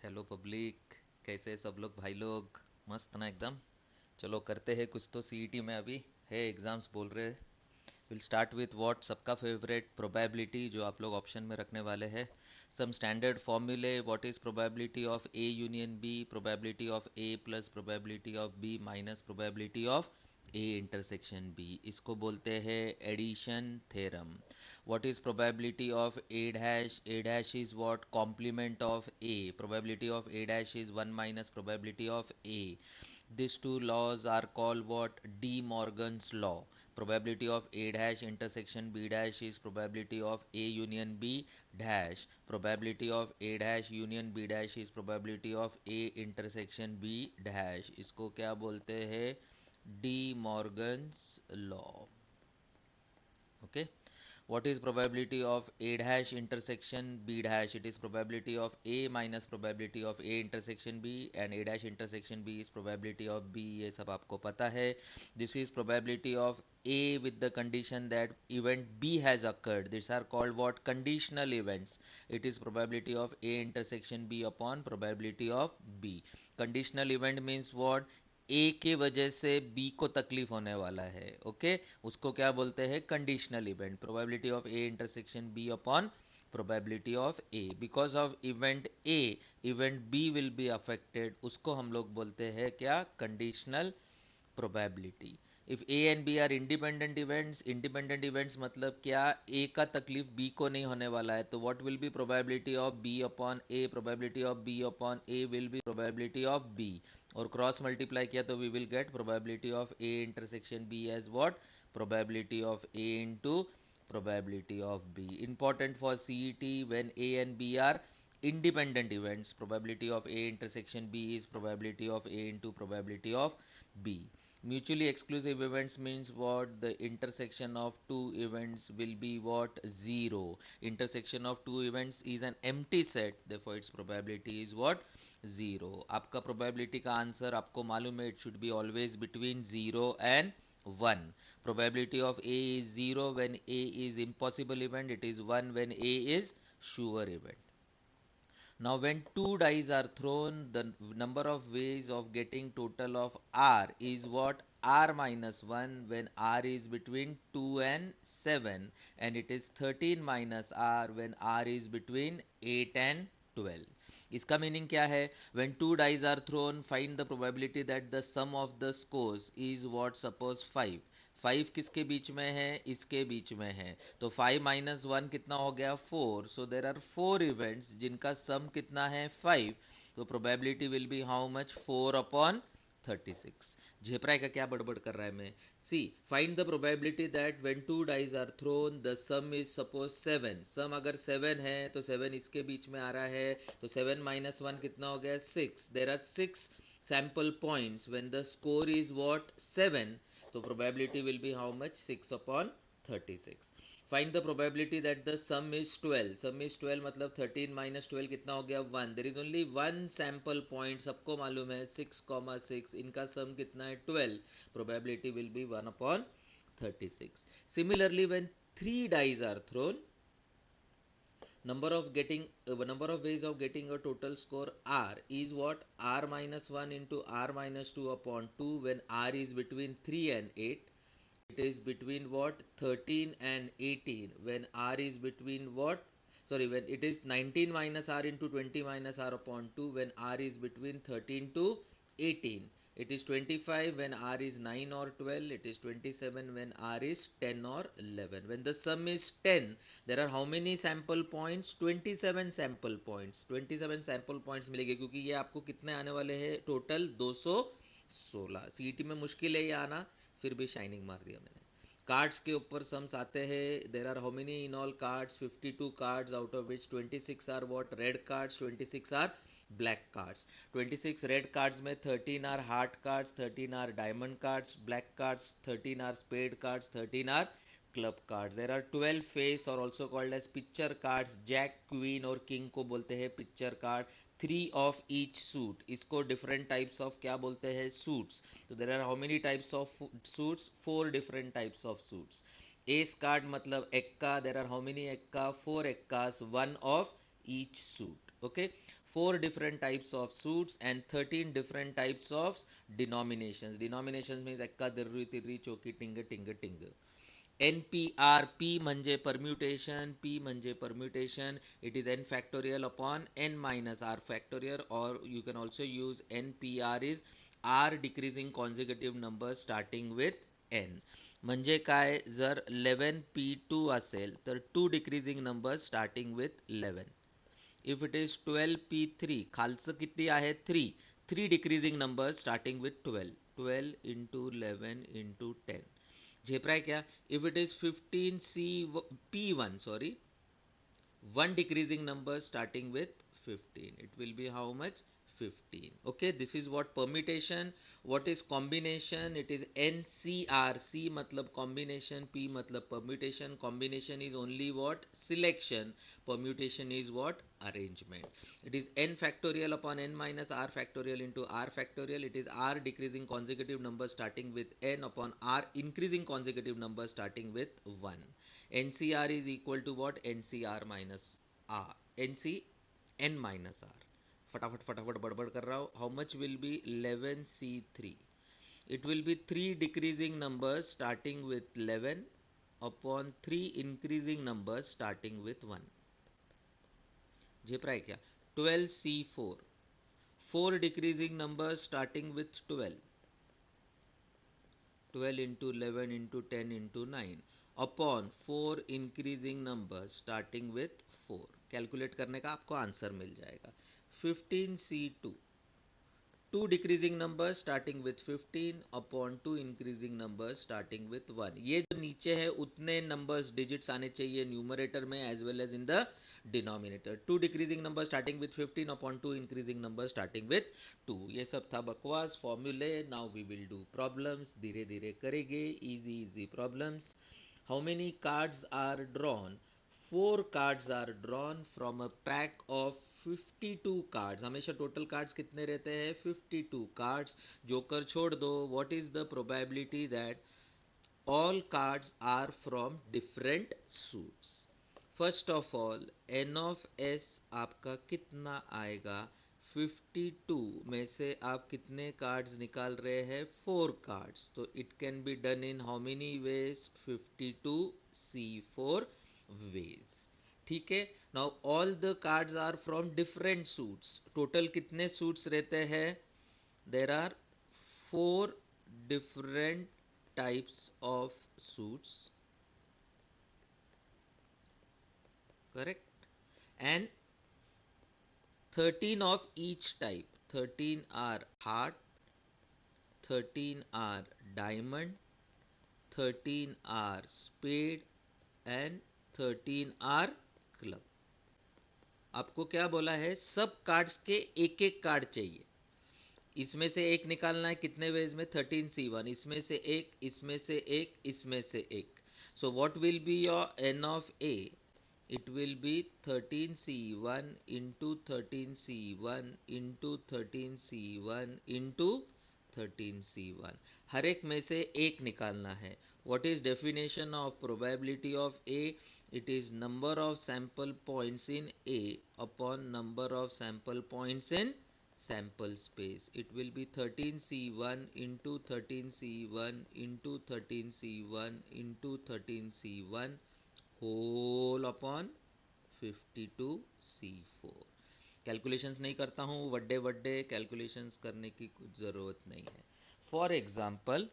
Hello public. कैसे सब लोग भाई लोग? मस्त ना एकदम। चलो करते हैं कुछ तो सीईटी में अभी है एग्जाम्स बोल रहे हैं। विल स्टार्ट विथ व्हाट सबका फेवरेट प्रोबेबिलिटी जो आप लोग ऑप्शन में रखने वाले हैं। सम स्टैंडर्ड फॉर्मूले what is probability of A union B, probability of A plus probability of B minus probability of A intersection B, इसको बोलते हैं addition theorem. what is probability of a dash? A dash is what? Complement of a. Probability of a dash is 1 minus probability of a. These two laws are called what? De Morgan's law. Probability of a dash intersection b dash is probability of a union b dash. Probability of a dash union b dash is probability of a intersection b dash. इसको क्या बोलते हैं? D Morgan's law. Okay. what is probability of a dash intersection b dash? It is probability of a minus probability of a intersection b, and a dash intersection b is probability of b, ये सब आपको पता है। this is probability of a with the condition that event b has occurred. These are called what? Conditional events. It is probability of a intersection b upon probability of b. Conditional event means what? ए के वजह से B को तकलीफ होने वाला है। Okay, उसको क्या बोलते हैं? Conditional event. Probability of A intersection B upon probability of A, because of event A event B will be affected, उसको हम लोग बोलते हैं क्या? Conditional probability. If A and B are independent events, independent events मतलब क्या? ए का तकलीफ बी को नहीं होने वाला है, तो what will be probability of B upon A? Probability of B upon A will be probability of B, और क्रॉस मल्टीप्लाई किया तो we will get probability of A intersection B as what? Probability of A into probability of b. Important for CET, when a and b are independent events, probability of a intersection b is probability of a into probability of b. Mutually exclusive events means what? The intersection of two events will be what? Zero. Intersection of two events is an empty set, therefore its probability is what? Zero. आपका probability का answer आपको मालूम है, it should be always between 0 and 1. Probability of A is 0 when A is impossible event, it is 1 when A is sure event. Now when two dice are thrown, the number of ways of getting total of R is what? R minus 1 when R is between 2 and 7, and it is 13 minus R when R is between 8 and 12. इसका meaning क्या है? when two dice are thrown, find the probability that the sum of the scores is what? Suppose 5. 5 किसके बीच में है? इसके बीच में है, तो 5 माइनस 1 कितना हो गया? 4. सो देर आर 4 इवेंट्स जिनका सम कितना है? 5. तो probability will be how much? 4 upon 36। झेपराय का क्या बड़बड़ कर रहा है मैं? See, find the probability that when two dice are thrown the sum is suppose 7। Sum अगर 7 है तो 7 इसके बीच में आ रहा है, तो 7 माइनस 1 कितना हो गया? 6. There are 6 sample points when the score is what? 7. So probability will be how much? 6 upon 36. Find the probability that the sum is 12. Sum is 12 मतलब 13 minus 12 कितना हो गया? 1. There is only one sample point, सबको मालूम है 6,6, इनका sum कितना है? 12. Probability will be 1 upon 36. Similarly, when 3 dice are thrown, number of ways of getting a total score R is what? R minus 1 into R minus 2 upon 2 when R is between 3 and 8. It is between what? 13 and 18 when R is between what? Sorry, when it is 19 minus R into 20 minus R upon 2 when R is between 13 to 18. It is 25 when R is 9 or 12. It is 27 when R is 10 or 11. When the sum is 10, there are how many sample points? 27 sample points. 27 sample points मिलेंगे, क्योंकि ये आपको कितने आने वाले हैं? Total 216। CET में मुश्किल है ये आना, फिर भी शाइनिंग मार दिया मैंने। कार्ड्स के ऊपर सम्स आते हैं। There are how many in all cards? 52 cards, out of which 26 are what? Red cards, 26 are black cards. 26 red cards में 13 are heart cards, 13 are diamond cards, black cards 13 are spade cards, 13 are club cards. There are 12 face और also called as picture cards. Jack, queen और king को बोलते हैं picture card. 3 of each suit, इसको different types of क्या बोलते हैं? Suits. तो there are how many types of suits? 4 different types of suits. Ace card मतलब एक्का, देर आर हाउ मेनी एक्का? 4 एक्कास, 1 of each suit. Okay, 4 different types of suits and 13 different types of denominations. Denominations means एक्का दिर्री तिर्री चौकी टिंग टिंग टिंग. NPR, P म्हणजे permutation, P म्हणजे permutation. It is n factorial upon n minus r factorial, or you can also use NPR is r decreasing consecutive numbers starting with n. म्हणजे काय, जर 11p2 असेल तर 2 decreasing numbers starting with 11. If it is 12p3, खालचं किती आहे 3, 3 decreasing numbers starting with 12. 12 into 11 into 10. झेप रहा है क्या? If it is 15p1, sorry, one decreasing number starting with 15, it will be how much? 15. Okay, this is what permutation. What is combination? It is NCR. C matlab combination, P matlab permutation. Combination is only what? Selection. Permutation is what? Arrangement. It is n factorial upon n minus r factorial into r factorial. It is r decreasing consecutive number starting with n upon r increasing consecutive number starting with 1. NCR is equal to what? NCR minus R. NC n minus R. फटाफट फटाफट बड़बड़ कर रहा हूँ. How much will be 11C3? It will be 3 decreasing numbers starting with 11 upon 3 increasing numbers starting with 1. झेप रहा है क्या? 12C4. 4 decreasing numbers starting with 12. 12 into 11 into 10 into 9 upon 4 increasing numbers starting with 4. Calculate करने का आपको answer मिल जाएगा. 15C2. 2 decreasing numbers starting with 15 upon 2 increasing numbers starting with 1. ये जो नीचे है उतने numbers digits आने चाहिए numerator में as well as in the denominator. 2 decreasing numbers starting with 15 upon 2 increasing numbers starting with 2. ये सब था बकवास formulae. Now we will do problems. धीरे धीरे करेंगे. Easy problems. How many cards are drawn? 4 cards are drawn from a pack of 52 cards. हमेशा total cards कितने रहते हैं? 52 cards. जोकर छोड़ दो. What is the probability that all cards are from different suits? First of all, n of s आपका कितना आएगा? 52 में से आप कितने कार्ड्स निकाल रहे हैं? 4 कार्ड्स. तो it can be done in how many ways? 52C4 ways. ठीक है. Now all the cards are from different suits. Total कितने सूट्स रहते हैं? There are 4 different types of suits. Correct. And 13 of each type. 13 are heart, 13 are diamond, 13 are spade and 13 are club. आपको क्या बोला है? सब कार्ड्स के एक एक कार्ड चाहिए. इसमें से एक निकालना है. कितने वेज में? 13C1. इसमें से एक, इसमें से एक, इसमें से एक. So what will be your n of a? It will be 13C1 into 13C1 into 13C1 into 13C1. हर एक में से एक निकालना है. What is definition of probability of A? It is number of sample points in A upon number of sample points in sample space. It will be 13C1 into 13C1 into 13C1 into 13C1 whole upon 52C4. Calculations नहीं करता हूँ. वड्डे calculations करने की कुछ ज़रूरत नहीं है. For example,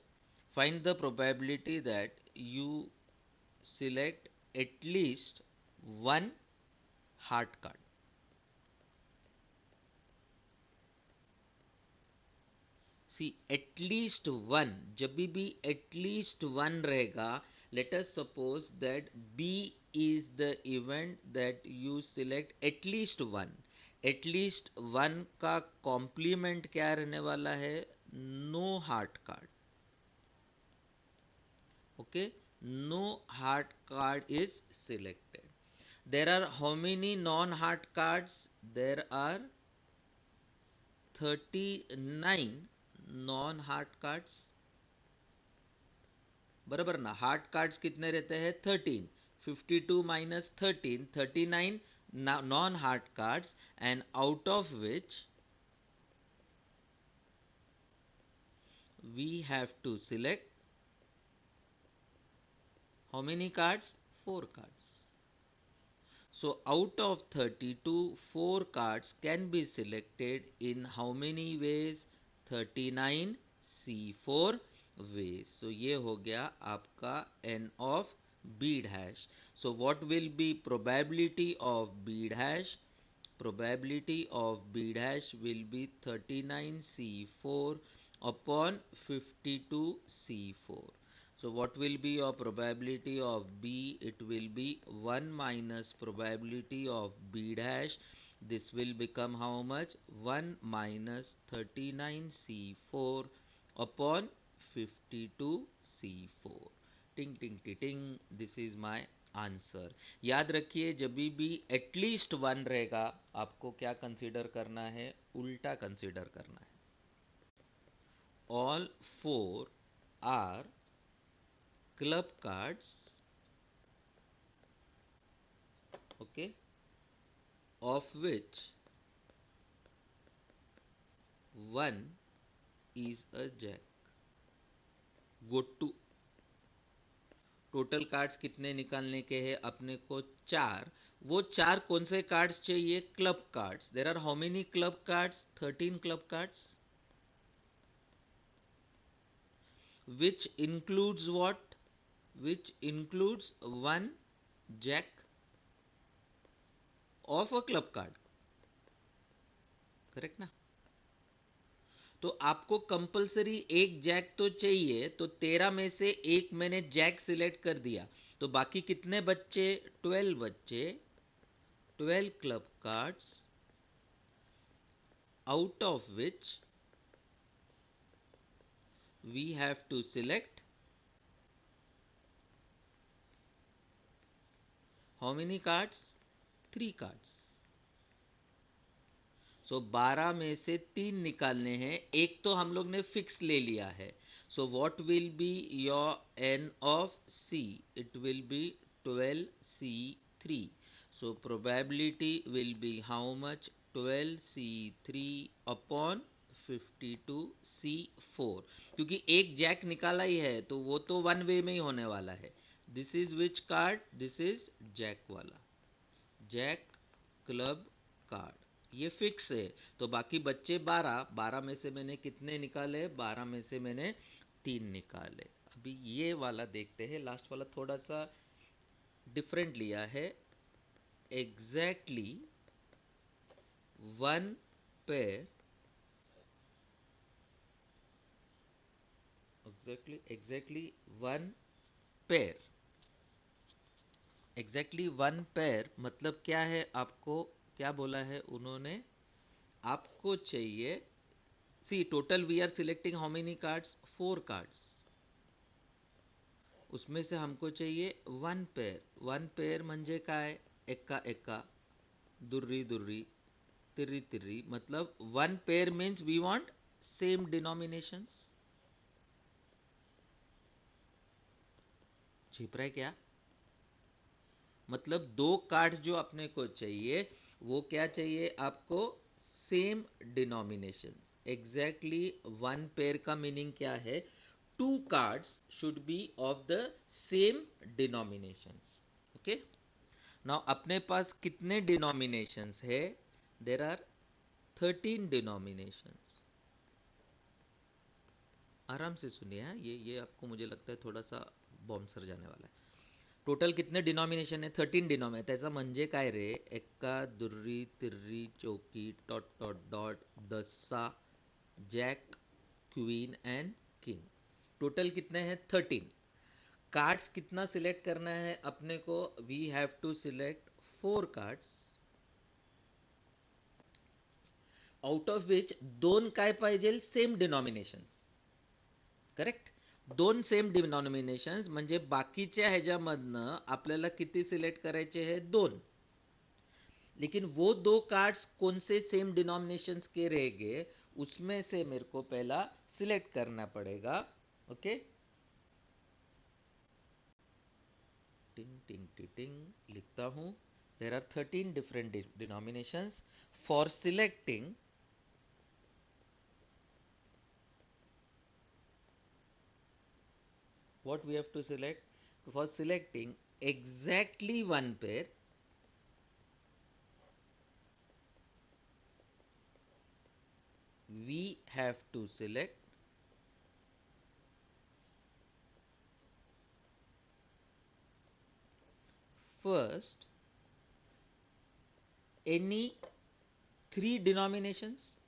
find the probability that you select at least one heart card. See at least one. जब भी एटलीस्ट वन रहेगा, let us suppose that B is the event that you select at least one. At least one का complement क्या रहने वाला है? No heart card. Okay, no heart card is selected. There are how many non-heart cards? There are 39 non-heart cards. बराबर ना. Heart cards कितने रहते हैं? 13. 52 minus 13, 39. non-heart cards, and out of which we have to select how many cards? 4 cards. So out of 32, 4 cards can be selected in how many ways? 39 C4 ways. So ये हो गया आपका n of B dash. So what will be probability of B dash? Probability of B dash will be 39 C4 upon 52 C4. So what will be your probability of B? It will be 1 minus probability of B dash. This will become how much? 1 minus 39 C4 upon 52 C4. Ting ting ting ting. This is my answer. याद रखिए जब भी at least one रहेगा आपको क्या consider करना है? उल्टा कंसीडर करना है. All 4 are club cards, okay, of which one is a jack. Go to total cards कितने निकालने के हैं अपने को? 4. वो 4 कौन से कार्ड्स चाहिए? Club cards. There are how many club cards? 13 club cards. Which includes what? Which includes one jack of a club card. Correct ना? तो आपको कंपलसरी एक जैक तो चाहिए, तो 13 में से एक मैंने जैक सिलेक्ट कर दिया, तो बाकी कितने बच्चे? 12 बच्चे. 12 club cards out of which we have to select how many cards? 3 cards. So 12 में से 3 निकालने हैं. एक तो हम लोग ने फिक्स ले लिया है. So what will be your N of C? It will be 12C3. So probability will be how much? 12C3 upon 52C4. क्योंकि एक जैक निकाला ही है तो वो तो वन वे में ही होने वाला है. This is which card? This is jack वाला. जैक क्लब कार्ड ये फिक्स है. तो बाकी बच्चे 12. 12 में से मैंने कितने निकाले? 12 में से मैंने 3 निकाले. अभी ये वाला देखते हैं. लास्ट वाला थोड़ा सा डिफरेंट लिया है. Exactly one pair. Exactly one pair. Exactly one pair मतलब क्या है? आपको क्या बोला है उन्होंने? आपको चाहिए, see total we are selecting how many cards? 4 cards. उसमें से हमको चाहिए वन पेयर. वन पेयर म्हणजे काय? एक्का एक्का, दुर्री दुर्री, तिर्री तिर्री. मतलब one pair means we want same denominations. छिप रहा है क्या? मतलब 2 कार्ड्स जो अपने को चाहिए वो क्या चाहिए आपको? Same denominations. Exactly one pair का मीनिंग क्या है? 2 cards should be of the same denominations. Okay. Now अपने पास कितने denominations है? There are 13 denominations. आराम से सुनिए. ये आपको मुझे लगता है थोड़ा सा बॉम्ब सर जाने वाला है. टोटल कितने डिनॉमिनेशन है? 13 डिनॉमिनेशन. त्याचा म्हणजे काय रे? एक्का, दुर्री, तिर्री, चौकी, डॉट डॉट डॉट, दस्सा, jack, queen and king. Total कितने हैं? 13. कार्ड्स कितना सिलेक्ट करना है अपने को? We have to select 4 cards out of which 2 काय पाहिजे? Same denominations. Correct. 2 same denominations म्हणजे बाकीच्या ह्याच्यामधनं आपल्याला किती सिलेक्ट करायचे हैं? 2. लेकिन वो 2 कार्ड्स कौन से सेम डिनोमिनेशंस के रहेंगे उसमें से मेरे को पहला सिलेक्ट करना पड़ेगा. ओके. टिंग टिंग टिंग लिखता हूं. There are 13 different denominations for selecting what we have to select. For selecting exactly one pair, we have to select first any three denominations.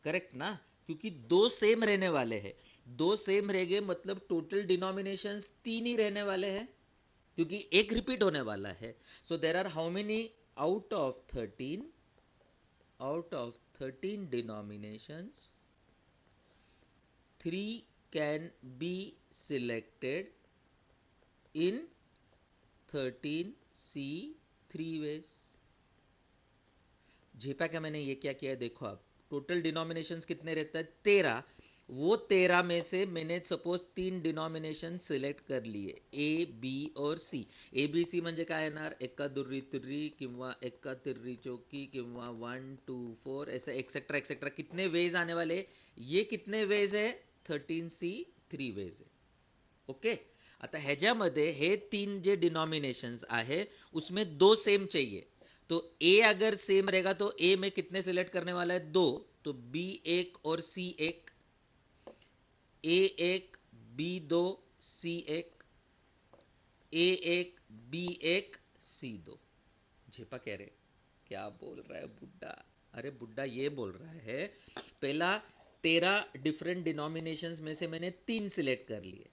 Correct ना, क्योंकि दो सेम रहने वाले हैं, दो सेम रह गए मतलब टोटल डिनोमिनेशंस तीन ही रहने वाले हैं, क्योंकि एक रिपीट होने वाला है. So there are how many out of 13, out of 13 denominations, 3 can be selected in 13C 3 ways. झेपा क्या मैंने, ये क्या किया है देखो आप, टोटल डिनोमिनेशंस कितने रहता है 13, वो 13 में से मैंने सपोज तीन डिनोमिनेशन सिलेक्ट कर लिए, ए बी और सी. ए बी सी म्हणजे काय येणार, एक्का दुर्री तिर्री किंवा एक्का तिर्री चौकी किंवा 1 2 4 ऐसे एक्सेट्रा एक्सेट्रा कितने वेज आने वाले, ये कितने वेज है 13C 3 वेज है. ओके. आता ह्याच्यामध्ये हे तीन जे डिनोमिनेशंस आहे उसमें दो सेम चाहिए. तो ए अगर सेम रहेगा तो ए में कितने सिलेक्ट करने वाला है, दो. तो बी एक और सी एक, ए एक बी दो सी एक, ए एक बी एक सी दो. झेपा कह रहे क्या बोल रहा है बुड्ढा, अरे बुड्ढा ये बोल रहा है पहला 13 डिफरेंट डिनोमिनेशंस में से मैंने तीन सिलेक्ट कर लिए.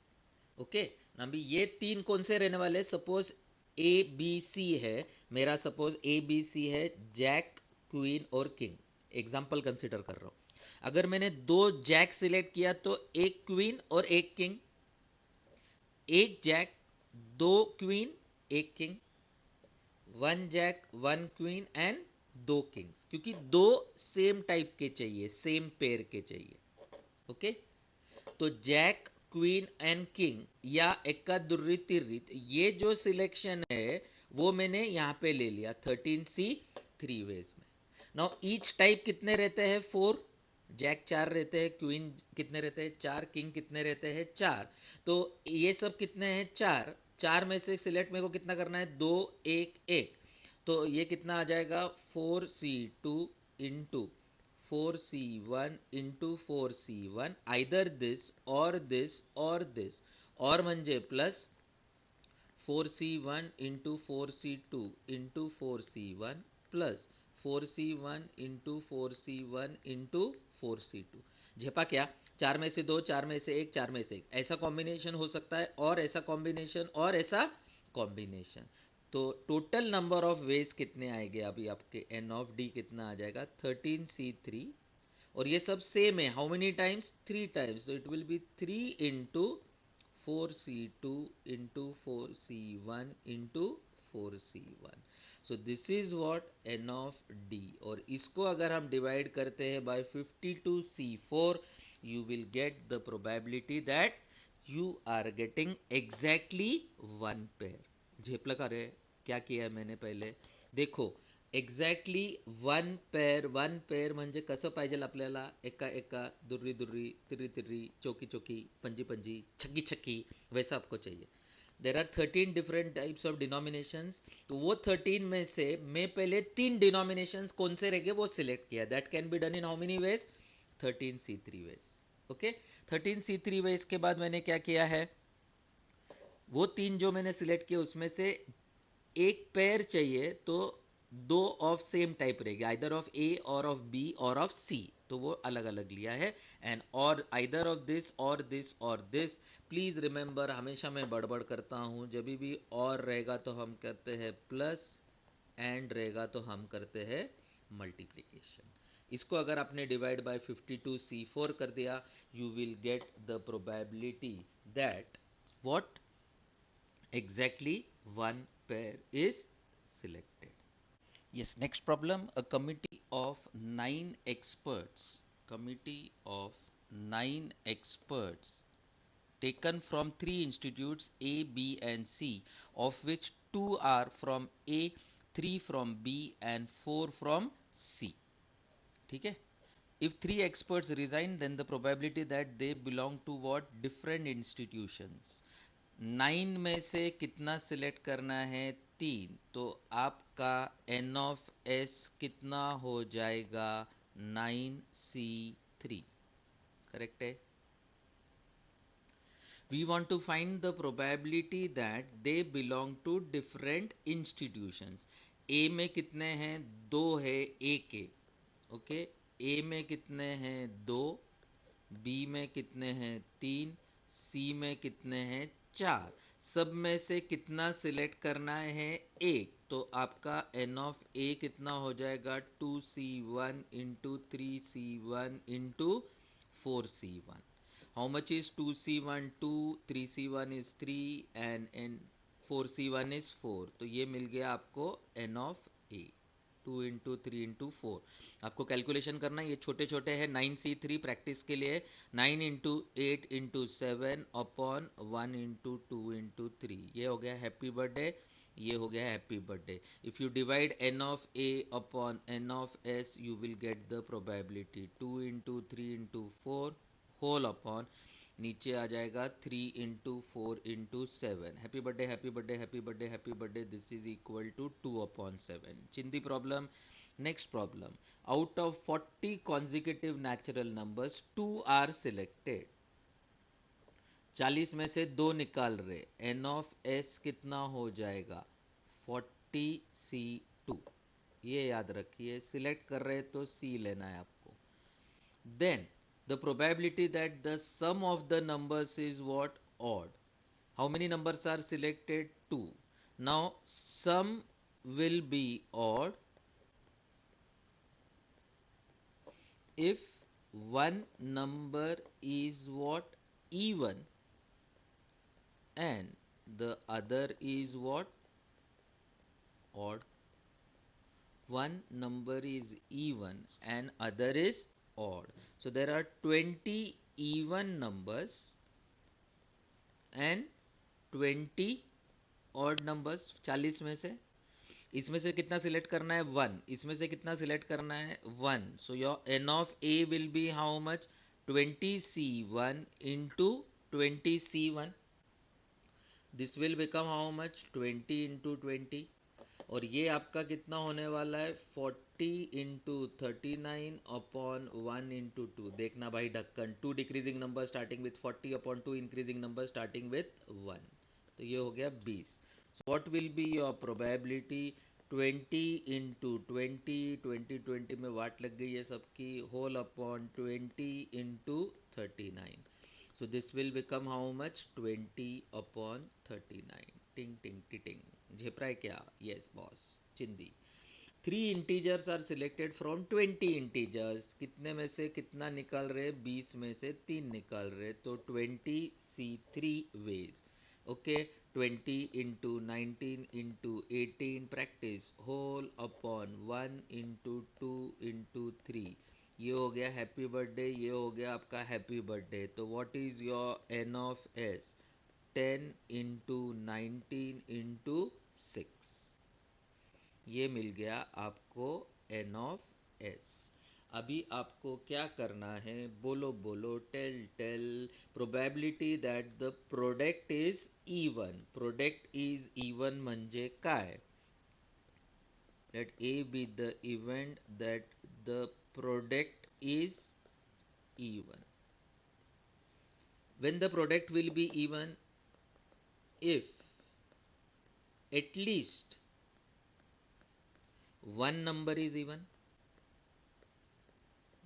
ओके ना भी, ये तीन कौन से रहने वाले, सपोज ए बी सी है मेरा, सपोज ए बी सी है जैक क्वीन और किंग, एग्जाम्पल कंसिडर कर रहा हूं. अगर मैंने दो जैक सिलेक्ट किया तो एक क्वीन और एक किंग, एक जैक दो क्वीन एक king, one jack one queen and दो किंग्स, क्योंकि दो सेम टाइप के चाहिए, सेम पेयर के चाहिए. ओके. तो जैक क्वीन एंड किंग या एक्का दुर्री तिर्री, ये जो सिलेक्शन है वो मैंने यहां पे ले लिया 13C 3 वेज में. नाउ ईच टाइप कितने रहते हैं, 4. जैक 4 रहते हैं, क्वीन कितने रहते हैं 4, किंग कितने रहते हैं 4. तो ये सब कितने हैं 4, 4 में से सिलेक्ट मेरे को कितना करना है, 2 1 1. तो ये कितना आ जाएगा 4C2 into 4C1 into 4C1, either this or this or this, और म्हणजे plus 4C1 into 4C2 into 4C1 plus 4C1 into 4C1 into 4C2. झेपा क्या, चार में से दो, चार में से एक, चार में से एक, ऐसा कॉम्बिनेशन हो सकता है, और ऐसा कॉम्बिनेशन और ऐसा कॉम्बिनेशन. तो टोटल नंबर ऑफ वेज कितने आएंगे अभी आपके, एन ऑफ डी कितना आ जाएगा 13C3, और ये सब सेम है, हाउ मेनी टाइम्स 3 टाइम्स, तो it will B 3 into 4C2 into 4C1 into 4C1. So this is what an of D. और इसको अगर हम डिवाइड करते हैं bye 52C4, you will get the probability that you are getting exactly one pair. झेपला का रे, क्या किया है मैंने पहले देखो, एक्झॅक्टली वन पेअर म्हणजे कसं पाहिजे आपल्याला, एका एका दुर्री दुर्री तिर्री तिर्री चौकी चौकी पंजी पंजी छक्की छक्की, वैसा आपको चाहिए. There are 13 different types of denominations. तो वो 13 में से मैं पहले तीन डिनोमिनेशंस कौन से रहेंगे वो सिलेक्ट किया. That can be done in how many ways, 13C3 ways. Okay. 13C3 ways के बाद मैंने क्या किया है, वो तीन जो मैंने सिलेक्ट किए उसमें से एक पेयर चाहिए, तो दो ऑफ सेम टाइप रहेगी, आइदर ऑफ ए और ऑफ बी और ऑफ सी, तो वो अलग अलग लिया है. एंड और आइदर ऑफ दिस और दिस और दिस. प्लीज रिमेंबर, हमेशा मैं बड़बड़ करता हूं, जब भी और रहेगा तो हम करते हैं प्लस, एंड रहेगा तो हम करते हैं मल्टीप्लीकेशन. इसको अगर आपने डिवाइड बाय 52C4 कर दिया, you will get the probability that what exactly one pair is selected. Yes, next problem. A committee of 9 experts taken from 3 institutes A, B and C, of which 2 are from A, 3 from B and 4 from C. ठीक है. If 3 experts resign, then the probability that they belong to what? Different institutions. 9 में से कितना select करना है? 3. तो आपका n of s कितना हो जाएगा? 9c3. करेक्ट है. We want to find the probability that they belong to different institutions. A में कितने हैं? 2 है A के. ओके. A में कितने हैं? 2. B में कितने हैं? 3. C में कितने हैं? 4. सब में से कितना सिलेक्ट करना है? 1. तो आपका n of A कितना हो जाएगा? 2c1 into 3c1 into 4c1. How much is 2c1? 2. 3c1 is 3 and 4c1 is 4. तो ये मिल गया आपको n of A. 2 into 3 into 4. आपको कैलकुलेशन करना है. ये छोटे छोटे हैं. 9c3 प्रैक्टिस के लिए. 9 into 8 into 7 upon 1 into 2 into 3. ये हो गया हैप्पी बर्थडे. ये हो गया happy birthday. If you divide n of a upon n of s, you will get the probability. 2 into 3 into 4 whole upon नीचे आ जाएगा 3 into 4 into 7. Happy birthday happy birthday happy birthday happy birthday. This is equal to 2 upon 7. चिंदी problem. Next problem. Out of 40 consecutive natural numbers 2 are selected. 40 में से 2 निकाल रहे. n of s कितना हो जाएगा? 40c2. ये याद रखिए. सिलेक्ट कर रहे तो c लेना है आपको. Then the probability that the sum of the numbers is what? Odd. How many numbers are selected? 2. Now sum will be odd if one number is what? Even and the other is what? Odd. One number is even and other is odd. So there are 20 even numbers and 20 odd numbers. 40 में से इसमें से कितना select करना है? 1. इसमें से कितना सिलेक्ट करना है? 1. So your n of a will be how much? 20c1 into 20c1. This will become how much? 20 into 20. और ये आपका कितना होने वाला है? 40 इंटू 39 अपॉन 1 इंटू 2. देखना भाई ढक्कन. 2 decreasing number starting with 40 upon 2 increasing number starting with 1. तो ये हो गया 20. So what will be your probability? 20 into 20. 20 में वाट लग गई है सबकी. Whole upon 20 into 39. So this will become how much? 20 upon 39. Ting ting ting ting. झेप रहा है क्या? Yes boss. चिंदी. 3 integers are selected from 20 integers. कितने में से कितना निकाल रहे? 20 में से 3 निकाल रहे. तो 20c3 ways. Okay. 20 into 19 into 18. Practice. Whole upon 1 into 2 into 3. ये हो गया हैप्पी बर्थडे. ये हो गया आपका हैप्पी बर्थडे. तो what is your N of S? 10 into 19 into 6. ये मिल गया आपको एन ऑफ एस. अभी आपको क्या करना है? बोलो बोलो. Tell tell. Probability that the product is even. Product is even म्हणजे काय? Let A be the event that the product is even. When the product will be even? If at least one number is even.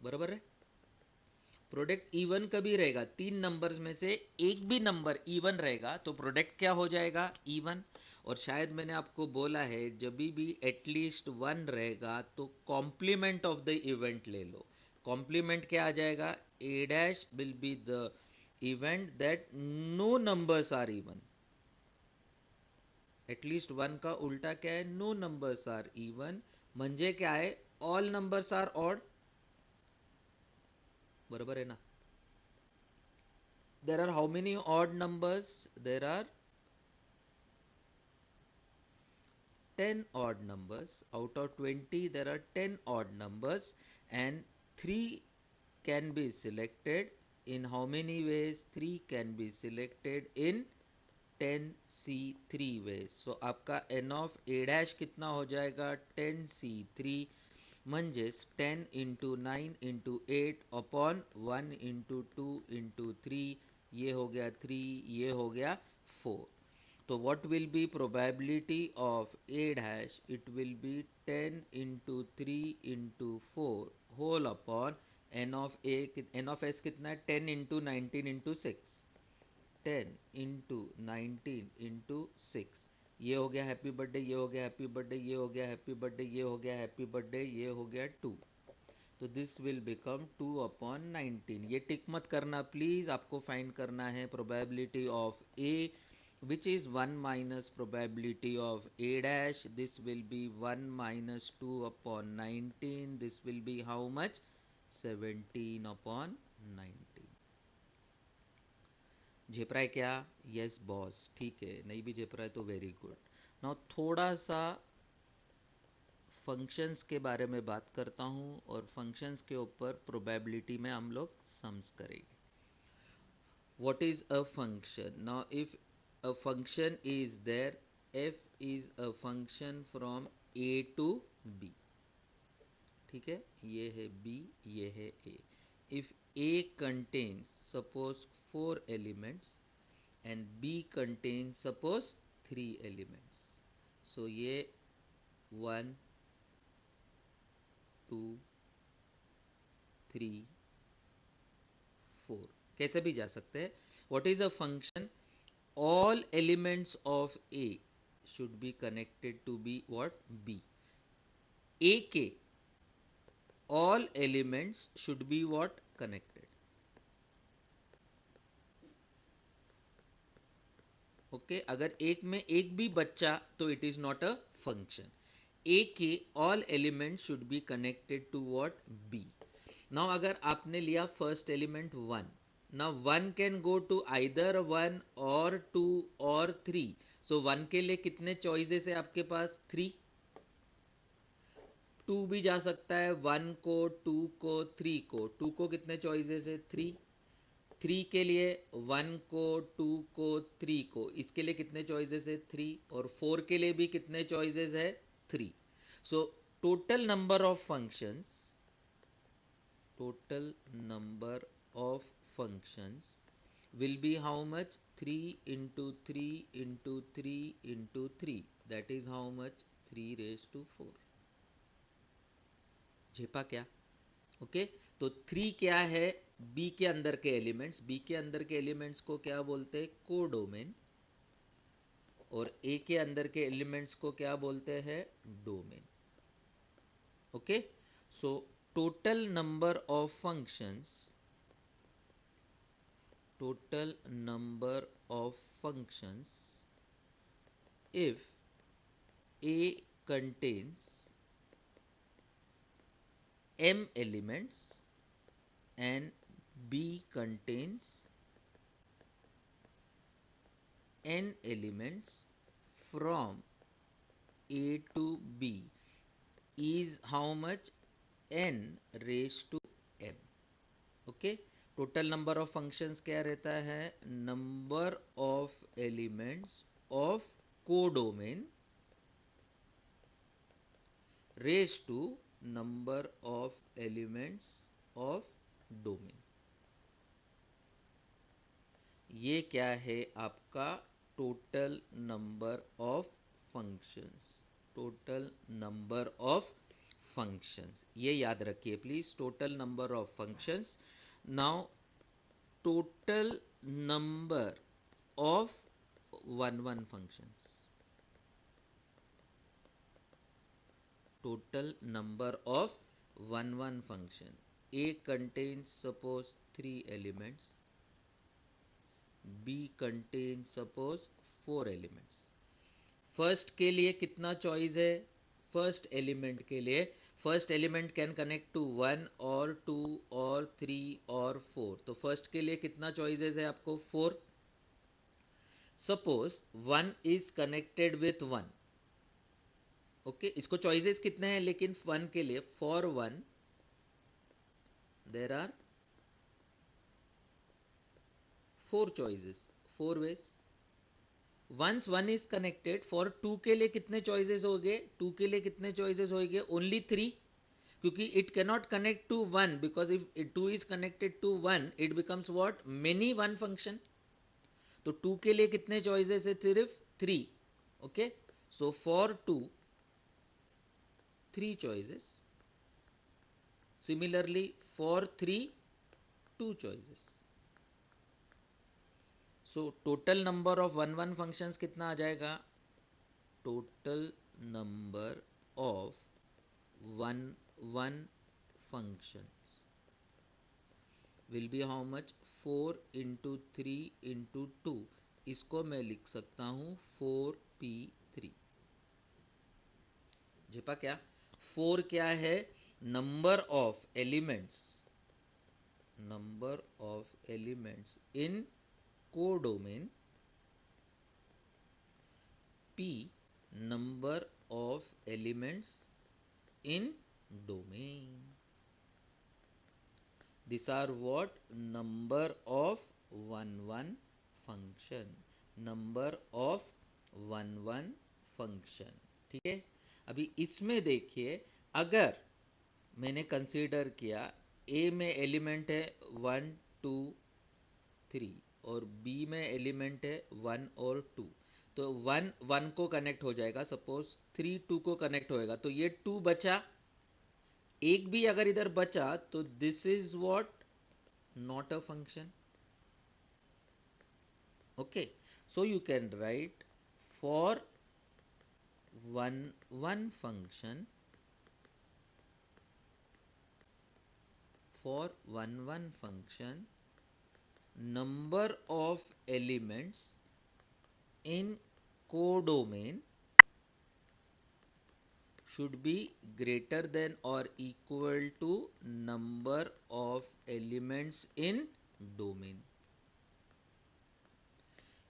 बराबर है. Product even कभी रहेगा? 3 numbers में से एक भी नंबर इवन रहेगा तो प्रोडक्ट क्या हो जाएगा? इवन. और शायद मैंने आपको बोला है जब भी एटलीस्ट 1 रहेगा तो कॉम्प्लीमेंट ऑफ द इवेंट ले लो. कॉम्प्लीमेंट क्या आ जाएगा? A dash will be the event that no numbers are even. At least 1 का उल्टा क्या है? No numbers are even. म्हणजे क्या है? All numbers are odd. बरोबर आहे ना? there are how many odd numbers? There are 10 odd numbers. Out of 20 there are 10 odd numbers, and 3 can be selected in how many ways? 3 can be selected in 10c3 ways. So आपका n of a dash कितना हो जाएगा? 10c3 म्हणजेच 10 into 9 into 8 upon 1 into 2 into 3, ये हो गया 3, ये हो गया 4. So what will be probability of a dash? It will be 10 into 3 into 4 whole upon n of a, n of s कितना है? 10 into 19 into 6, 10 into 19 into 6. ये हो गया हैप्पी बर्थडे, ये हो गया हैप्पी बर्थडे, ये हो गया हैप्पी बर्थडे, ये हो गया हैप्पी बर्थडे, ये हो गया 2. तो दिस विल बिकम 2 अपॉन 19. ये टिक मत करना प्लीज, आपको फाइंड करना है probability of A, which is 1 minus probability of a dash. This will be 1 minus 2 upon 19. This will be how much? 17 upon 19. झेप रहा है क्या? यस बॉस, ठीक है. नहीं भी झेप रहा है तो वेरी गुड. नाउ थोड़ा सा फंक्शंस के बारे में बात करता हूँ, और फंक्शंस के ऊपर प्रोबेबिलिटी में हम लोग सम्स करेंगे. What is a function? Now if a function is there, f is a function from a to b. ठीक है, ये है b, ये है a. If a contains suppose 4 elements and b contains suppose 3 elements, so ये 1 2 3 4 कैसे भी जा सकते हैं. What is a function? All elements of A should be connected to be what? B. A के all elements should be what? Connected. Okay, अगर एक में एक भी बच्चा तो it is not a function. A के all elements should be connected to what? B. Now अगर आपने लिया first element 1, now 1 can go to either 1 or 2 or 3. So 1 के लिए कितने choices है आपके पास? 3. 2 भी जा सकता है, 1 को, 2 को, 3 को. 2 को कितने choices है? 3. 3 के लिए 1 को, 2 को, 3 को. इसके लिए कितने choices है? 3. और 4 के लिए भी कितने choices है? 3. So total number of functions will be how much? 3 into 3 into 3 into 3. That is how much? 3 raised to 4. झेपा क्या? ओके, तो 3 क्या है? B के अंदर के एलिमेंट्स. B के अंदर के एलिमेंट्स को क्या बोलते हैं? कोडोमेन. और A के अंदर के एलिमेंट्स को क्या बोलते हैं? Domain. Okay, so total number of functions if A contains m elements and B contains n elements from A to B is how much? n raised to m. Okay, total number of functions क्या रहता है? Number of elements of codomain raise to number of elements of domain. ये क्या है आपका? Total number of functions. Total number of functions, ये याद रखिए please. Total number of functions. Now total number of 1 functions. Total number of 1 function. A contains suppose 3 elements. B contains suppose 4 elements. First के लिए कितना choice है? First element के लिए first element can connect to 1 और 2 और 3 और 4. तो फर्स्ट के लिए कितना चॉइसेस है आपको? 4. Suppose 1 is connected with 1. Okay, इसको चॉइसेस कितने हैं लेकिन 1 के लिए? For 1 there are 4 choices, 4 ways. Once 1 is connected, for 2 के लिए कितने choices हो गए? 2 के लिए कितने choices हो गए? Only 3. क्योंकि it cannot connect to 1, because if 2 is connected to 1, it becomes what? Many one function. तो 2 के लिए कितने choices है? सिर्फ 3. Okay, so for 2 3 choices. Similarly for 3 2 choices. So total number of 1 functions कितना आ जाएगा? Total number of 1 functions will be how much? 4 into 3 into 2. इसको मैं लिख सकता हूं 4p3. झेपा क्या? 4 क्या है? Number of elements in codomain. p number of elements in domain. These are what? Number of 1 function. Number of 1 function. ठीक है. अभी इसमें देखिए, अगर मैंने कंसीडर किया A में एलिमेंट है 1 2 3 और B में एलिमेंट है 1 और 2, तो 1 1 को कनेक्ट हो जाएगा. सपोज 3 2 को कनेक्ट होएगा, तो ये 2 बचा. एक भी अगर इधर बचा तो this is what? Not a function. Okay, so you can write for 1 function, for 1 function, number of elements in codomain should be greater than or equal to number of elements in domain.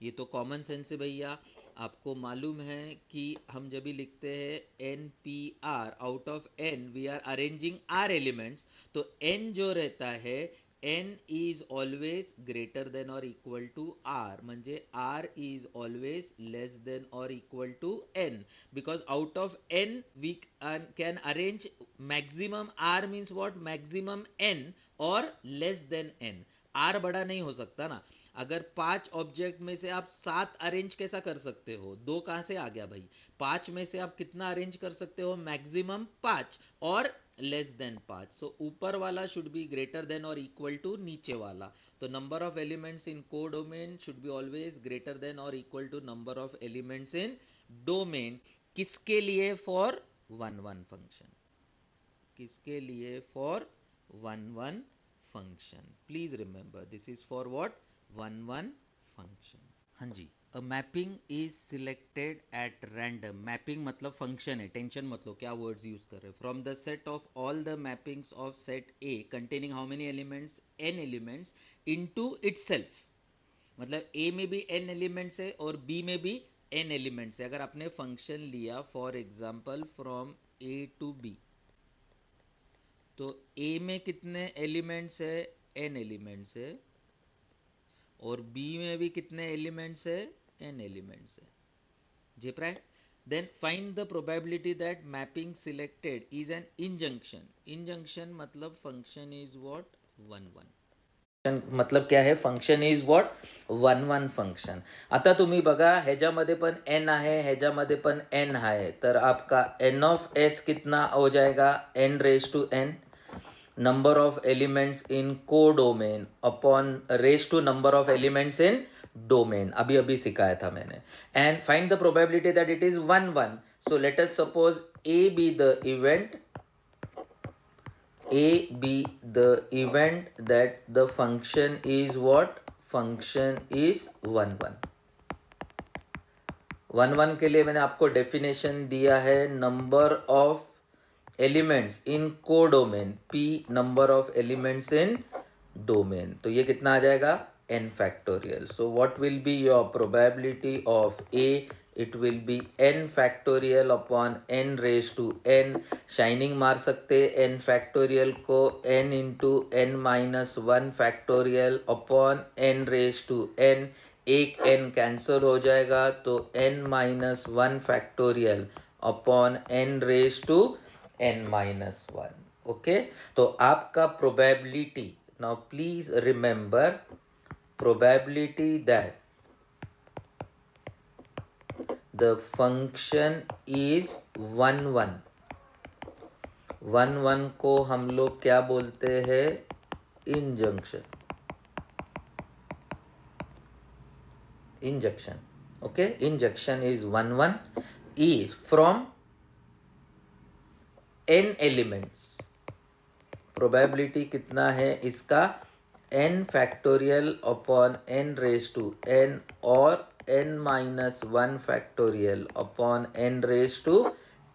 ये तो common sense है भैया. आपको मालूम है कि हम जब भी लिखते हैं N P R, out of N we are arranging R elements. तो एन जो रहता है, N is always greater than और इक्वल टू आर. म्हणजे R is always less than और equal to N. Because out of N we can arrange maximum. R means what? Maximum N और less than N. R बड़ा नहीं हो सकता ना. अगर 5 ऑब्जेक्ट में से आप 7 अरेंज कैसा कर सकते हो? 2 कहां से आ गया भाई? 5 में से आप कितना अरेंज कर सकते हो? मैक्सिमम 5 और लेस देन 5. सो ऊपर वाला शुड बी ग्रेटर देन और इक्वल टू नीचे वाला. तो number of elements in codomain should be always greater than और equal to number of elements in domain. किसके लिए? For 1 function. किसके लिए? For 1 function. Please remember this is for what? 1 function. हाँ जी. A mapping is selected at random. Mapping मतलब function है, tension मत लो क्या वर्ड्स यूज कर रहे. From the set of all the mappings of set A containing how many elements? n elements into itself. मतलब a में भी n एलिमेंट्स है और b में भी n एलिमेंट्स है. अगर आपने फंक्शन लिया for example from a to b, तो a में कितने एलिमेंट्स है? n एलिमेंट्स है. और B में भी कितने एलिमेंट्स है? n एलिमेंट्स है. झेप रहा है? Then find the probability that mapping selected is an injunction. Injunction मतलब फंक्शन इज व्हाट? 1 मतलब क्या आहे? Function is what? 1 फंक्शन. आता तुम्ही बघा, ह्याच्यामध्ये पण n आहे, ह्याच्यामध्ये पण n आहे, तर आपका n ऑफ s कितना हो जाएगा? n raise to n. number of elements in codomain upon raised to number of elements in domain. अभी अभी सिखाया था मैंने. And find the probability that it is 1 So let us suppose A be the event. A be the event that the function is what? Function is 1 1 के लिए मैंने आपको definition दिया है. Number of elements in codomain, p number of elements in domain, तो ये कितना आ जाएगा n factorial. So what will be your probability of a? It will be n factorial upon n raise to n. शाइनिंग मार सकते n factorial को n into n minus one factorial upon n raise to n. एक n cancel हो जाएगा तो n minus one factorial upon n raise to n minus one. Okay, तो आपका probability, now please remember probability that the function is 1 1. 1 1 को हम लोग क्या बोलते हैं? Injunction. Injection. Okay, injection is 1 1 is from n elements. Probability कितना है इसका? n factorial upon n raise to n और n minus one factorial upon n raise to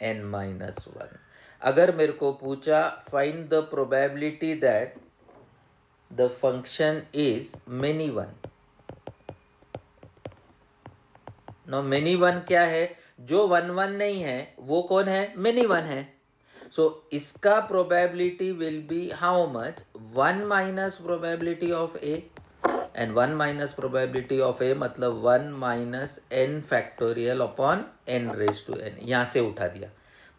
n minus one. अगर मेरे को पूछा find the probability that the function is many one. No, many one क्या है? जो 1 1 नहीं है वो कौन है? मेनी वन है. So इसका probability will be how much? 1 minus probability of A, and 1 minus probability of A मतलब 1 minus n factorial upon n raised to n. यहां से उठा दिया,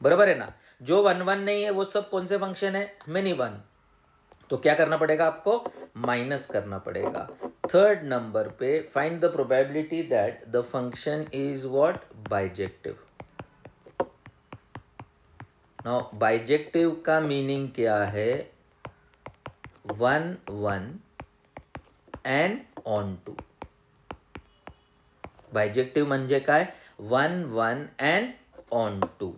बराबर है ना? जो 1 1 नहीं है वो सब कौन से फंक्शन है? Many one. तो क्या करना पड़ेगा आपको? माइनस करना पड़ेगा. थर्ड नंबर पे find the probability that the function is what? Bijective. Now bijective का मीनिंग क्या है? 1 1 एंड ऑन टू. बायजेक्टिव्ह म्हणजे काय? 1 1 and onto.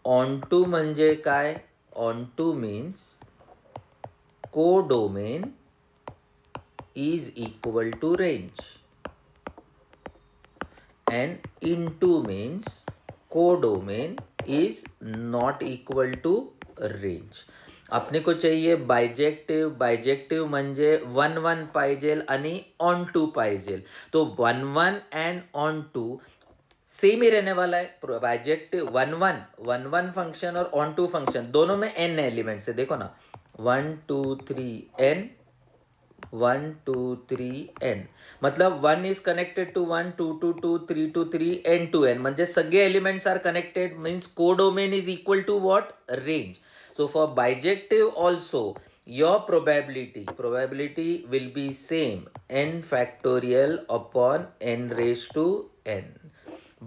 Onto म्हणजे काय? Onto means codomain is equal to range, and into means codomain is not equal to range. अपने को चाहिए बायजेक्टिव्ह. बायजेक्टिव्ह म्हणजे 1 1 पाहिजेल आणि ऑन टू पाहिजेल. तो 1 1 एंड ऑन टू सेम ही रहने वाला है. बायजेक्टिव 1 1 1 1 फंक्शन और ऑन टू फंक्शन दोनों में n एलिमेंट्स है. देखो ना, 1 2 3 n 1 2 3 n. मतलब 1 is connected to 1, 2 to 2, 3 to 3, n to n. म्हणजे सगळे elements are connected, means codomain is equal to what? Range. So for bijective also your probability will be same, n factorial upon n raised to n.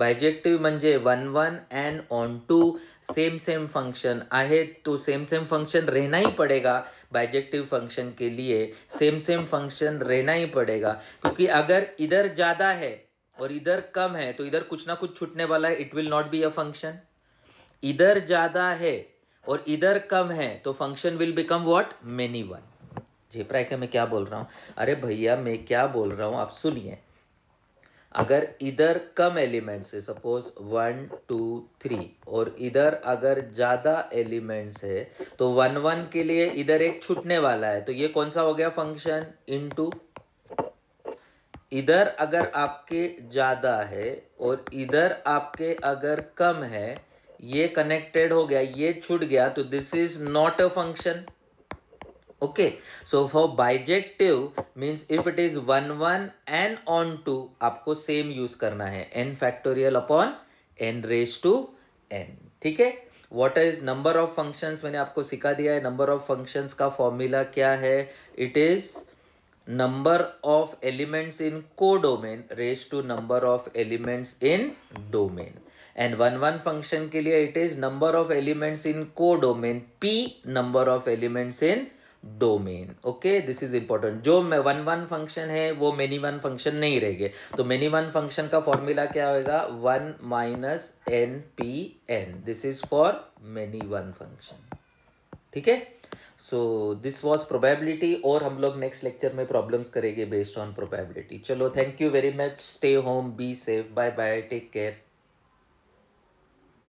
Bijective म्हणजे 1 1 and on 2 same function आहे तो same function रहना ही पड़ेगा. Bijective function के लिए same function रहना ही पड़ेगा, क्योंकि अगर इधर ज्यादा है और इधर कम है तो इधर कुछ ना कुछ छूटने वाला है. It will not be a function. इधर ज्यादा है और इधर कम है तो function will become what? Many one. झेप रहा है कि मैं क्या बोल रहा हूं? अरे भैया मैं क्या बोल रहा हूं आप सुनिए. अगर इधर कम एलिमेंट्स है, सपोज 1 2 3, और इधर अगर ज्यादा एलिमेंट्स है तो 1 1 के लिए इधर एक छूटने वाला है, तो ये कौन सा हो गया फंक्शन? इनटू. इधर अगर आपके ज्यादा है और इधर आपके अगर कम है, ये कनेक्टेड हो गया, ये छूट गया, तो this is not a function. Okay, so for bijective means if it is 1 1 and on 2, आपको सेम यूज करना है, n factorial upon n raised to n. ठीक है. What is number of functions? मैंने आपको सिखा दिया है. नंबर ऑफ फंक्शंस का फॉर्मूला क्या है? It is number of elements in codomain raised to number of elements in domain. And 1 1 function के लिए it is number of elements in codomain p number of elements in domain. Okay, this is important. जो 1 1 function है वो many one function नहीं रहेंगे. तो many one function का formula क्या होगा? 1 minus N P N. This is for many one function. ठीक है. सो दिस वाज प्रोबेबिलिटी, और हम लोग नेक्स्ट लेक्चर में प्रॉब्लम्स करेंगे बेस्ड ऑन प्रोबेबिलिटी. चलो, thank you very much. Stay home, be safe, bye bye, take care.